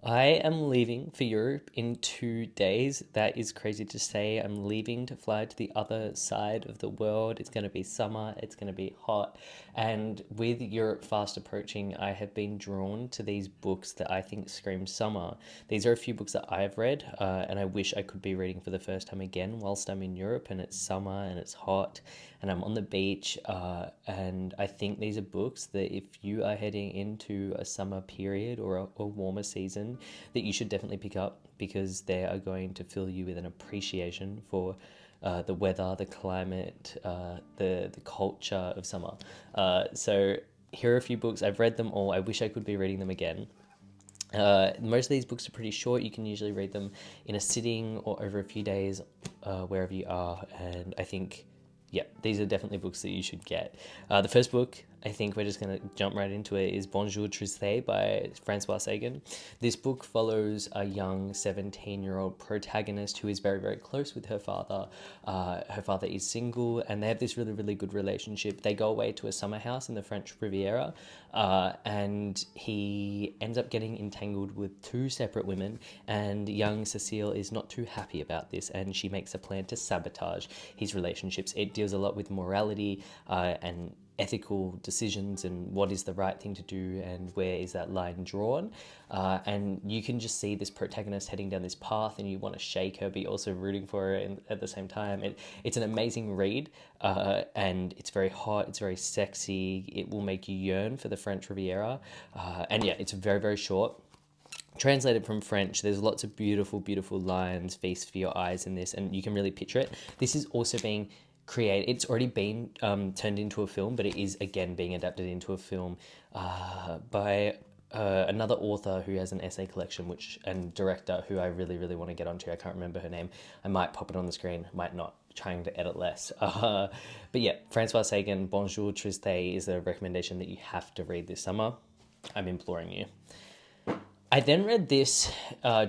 I am leaving for Europe in 2 days. That is crazy to say. I'm leaving to fly to the other side of the world. It's going to be summer, it's going to be hot. And with Europe fast approaching, I have been drawn to these books that I think scream summer. These are a few books that I've read, and I wish I could be reading for the first time again whilst I'm in Europe and it's summer and it's hot and I'm on the beach. And I think these are books that if you are heading into a summer period or a warmer season, that you should definitely pick up because they are going to fill you with an appreciation for the weather, the climate, the culture of summer. So here are a few books. I've read them all. I wish I could be reading them again. Most of these books are pretty short. You can usually read them in a sitting or over a few days, wherever you are. And I think, yeah, these are definitely books that you should get. The first book, I think we're just going to jump right into it, is Bonjour by Francois Sagan. This book follows a young 17-year-old protagonist who is very, very close with her father. Her father is single and they have this really, really good relationship. They go away to a summer house in the French Riviera, and he ends up getting entangled with two separate women, and young Cecile is not too happy about this, and she makes a plan to sabotage his relationships. It deals a lot with morality and ethical decisions and what is the right thing to do and where is that line drawn. And you can just see this protagonist heading down this path and you want to shake her, but you're also rooting for her at the same time. It's an amazing read, and it's very hot, it's very sexy, it will make you yearn for the French Riviera. And yeah, it's very, very short. Translated from French, there's lots of beautiful, beautiful lines, feast for your eyes in this, and you can really picture it. This is also being created, it's already been turned into a film, but it is again being adapted into a film by another author who has an essay collection, which and director who I really, really want to get onto. I can't remember her name. I might pop it on the screen, might not. Trying to edit less. But yeah, Francois Sagan, Bonjour is a recommendation that you have to read this summer. I'm imploring you. I then read this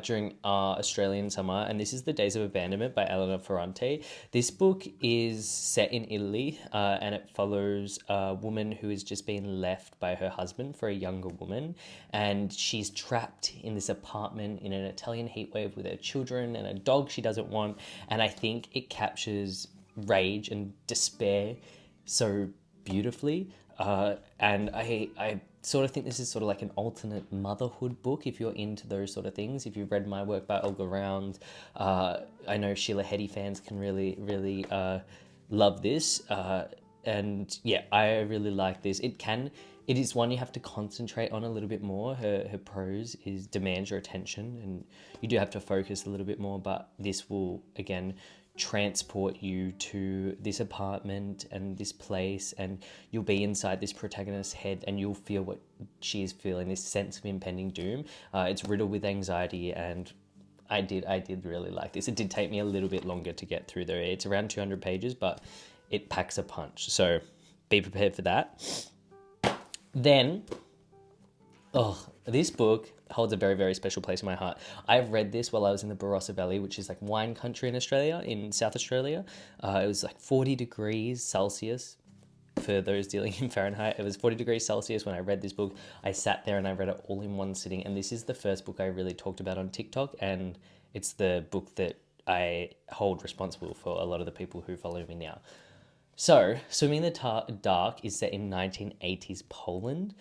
during our Australian summer, and this is The Days of Abandonment by Elena Ferrante. This book is set in Italy, and it follows a woman who has just been left by her husband for a younger woman, and she's trapped in this apartment in an Italian heatwave with her children and a dog she doesn't want, and I think it captures rage and despair so beautifully. And I sort of think this is sort of like an alternate motherhood book if you're into those sort of things. If you've read my work by Olga Round, I know Sheila Heti fans can really, really love this. And yeah, I really like this. It is one you have to concentrate on a little bit more. Her prose demands your attention, and you do have to focus a little bit more. But this will again transport you to this apartment and this place, and you'll be inside this protagonist's head, and you'll feel what she is feeling. This sense of impending doom. It's riddled with anxiety, and I did really like this. It did take me a little bit longer to get through though. It's around 200 pages, but it packs a punch. So be prepared for that. Then, this book holds a very, very special place in my heart. I've read this while I was in the Barossa Valley, which is like wine country in Australia, in South Australia. It was like 40 degrees Celsius. For those dealing in Fahrenheit, it was 40 degrees Celsius when I read this book. I sat there and I read it all in one sitting. And this is the first book I really talked about on TikTok. And it's the book that I hold responsible for a lot of the people who follow me now. So, Swimming in the Dark is set in 1980s Poland.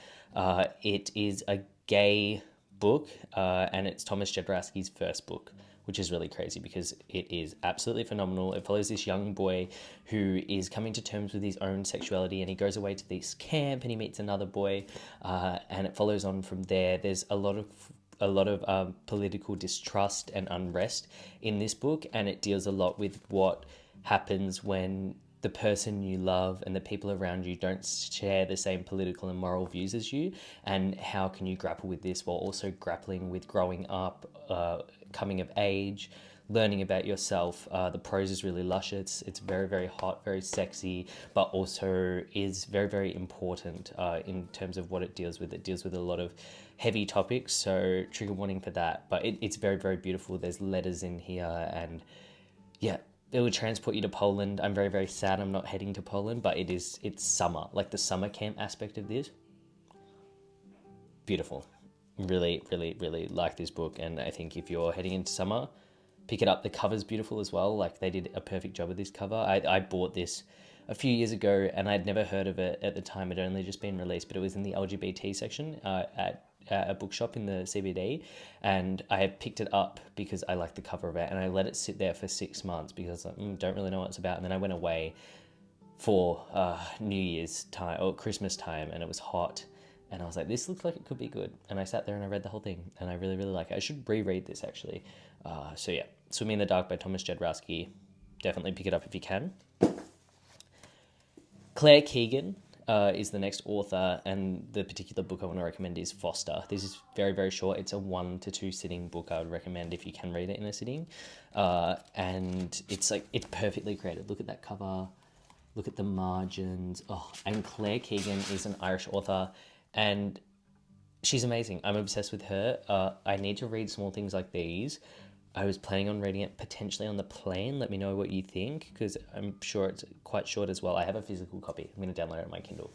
It is a gay book, and it's Thomas Jodorowsky's first book, which is really crazy because it is absolutely phenomenal. It follows this young boy who is coming to terms with his own sexuality, and he goes away to this camp and he meets another boy, and it follows on from there. There's a lot of political distrust and unrest in this book, and it deals a lot with what happens when the person you love and the people around you don't share the same political and moral views as you, and how can you grapple with this while also grappling with growing up, coming of age, learning about yourself. The prose is really luscious. It's very, very hot, very sexy, but also is very, very important in terms of what it deals with. It deals with a lot of heavy topics, so trigger warning for that. But it's very, very beautiful. There's letters in here, and yeah, it would transport you to Poland. I'm very, very sad I'm not heading to Poland, but it's summer. Like the summer camp aspect of this, beautiful. really, really, really like this book. And I think if you're heading into summer, pick it up. The cover's beautiful as well. Like, they did a perfect job with this cover. I bought this a few years ago and I'd never heard of it at the time. It had only just been released, but it was in the LGBT section at a bookshop in the CBD, and I picked it up because I liked the cover of it, and I let it sit there for 6 months because I was like, don't really know what it's about. And then I went away for New Year's time or Christmas time, and it was hot, and I was like, this looks like it could be good. And I sat there and I read the whole thing, and I really, really like it. I should reread this actually. So yeah, Swimming in the Dark by Thomas Jodorowsky. Definitely pick it up if you can. Claire Keegan is the next author, and the particular book I want to recommend is Foster. This is very, very short. It's a 1 to 2 sitting book. I would recommend if you can read it in a sitting. And it's perfectly created. Look at that cover. Look at the margins. Oh, and Claire Keegan is an Irish author, and she's amazing. I'm obsessed with her. I need to read small things like these. I was planning on reading it potentially on the plane. Let me know what you think, because I'm sure it's quite short as well. I have a physical copy. I'm going to download it on my Kindle.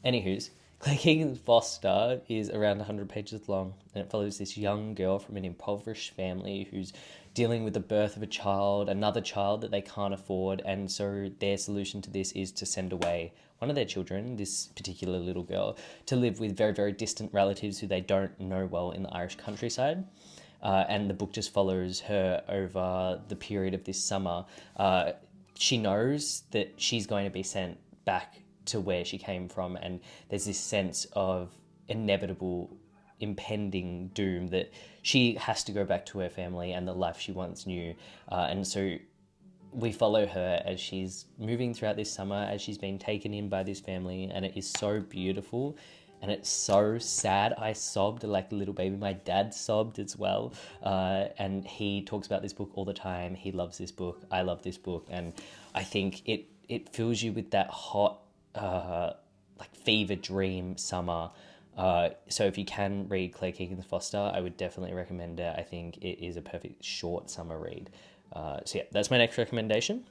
Anywho's, Claire Keegan's Foster is around 100 pages long, and it follows this young girl from an impoverished family who's dealing with the birth of a child, another child that they can't afford, and so their solution to this is to send away one of their children, this particular little girl, to live with very, very distant relatives who they don't know well in the Irish countryside. And the book just follows her over the period of this summer. She knows that she's going to be sent back to where she came from, and there's this sense of inevitable impending doom that she has to go back to her family and the life she once knew. And so we follow her as she's moving throughout this summer, as she's been taken in by this family, and it is so beautiful. And it's so sad. I sobbed like a little baby. My dad sobbed as well. And he talks about this book all the time. He loves this book. I love this book. And I think it fills you with that hot, like fever dream summer. So if you can read Claire Keegan's Foster, I would definitely recommend it. I think it is a perfect short summer read. So yeah, that's my next recommendation.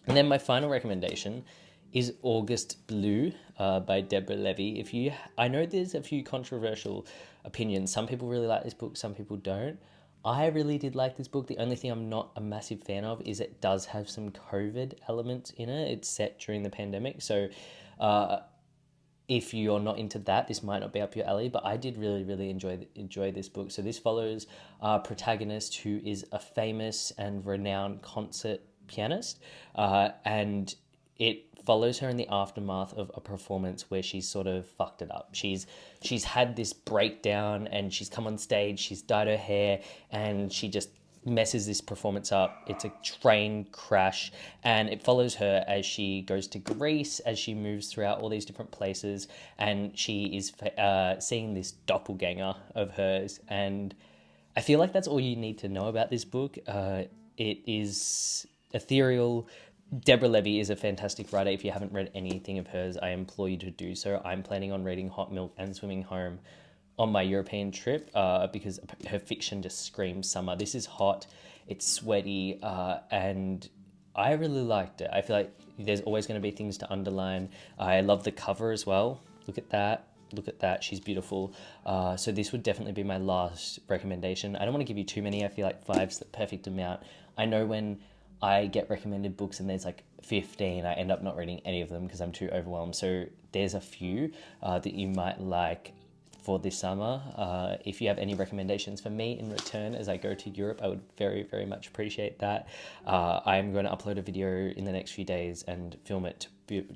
And then my final recommendation is August Blue by Deborah Levy. I know there's a few controversial opinions. Some people really like this book, some people don't. I really did like this book. The only thing I'm not a massive fan of is it does have some COVID elements in it. It's set during the pandemic, so if you're not into that, this might not be up your alley, but I did really, really enjoy this book. So this follows our protagonist, who is a famous and renowned concert pianist, and it follows her in the aftermath of a performance where she's sort of fucked it up. She's had this breakdown, and she's come on stage, she's dyed her hair, and she just messes this performance up. It's a train crash, and it follows her as she goes to Greece, as she moves throughout all these different places, and she is seeing this doppelganger of hers. And I feel like that's all you need to know about this book. It is ethereal. Deborah Levy is a fantastic writer. If you haven't read anything of hers, I implore you to do so. I'm planning on reading Hot Milk and Swimming Home on my European trip because her fiction just screams summer. This is hot, it's sweaty, and I really liked it. I feel like there's always going to be things to underline. I love the cover as well. Look at that. Look at that. She's beautiful. So this would definitely be my last recommendation. I don't want to give you too many. I feel like 5's the perfect amount. I know when I get recommended books and there's like 15, I end up not reading any of them because I'm too overwhelmed. So there's a few that you might like for this summer. If you have any recommendations for me in return as I go to Europe, I would very, very much appreciate that. I'm going to upload a video in the next few days and film it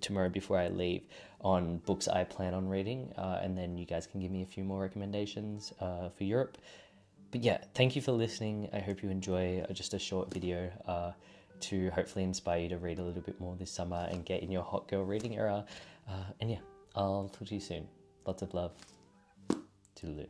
tomorrow before I leave on books I plan on reading, and then you guys can give me a few more recommendations for Europe. But yeah, thank you for listening. I hope you enjoy just a short video to hopefully inspire you to read a little bit more this summer and get in your hot girl reading era. And yeah, I'll talk to you soon. Lots of love. Toodaloo.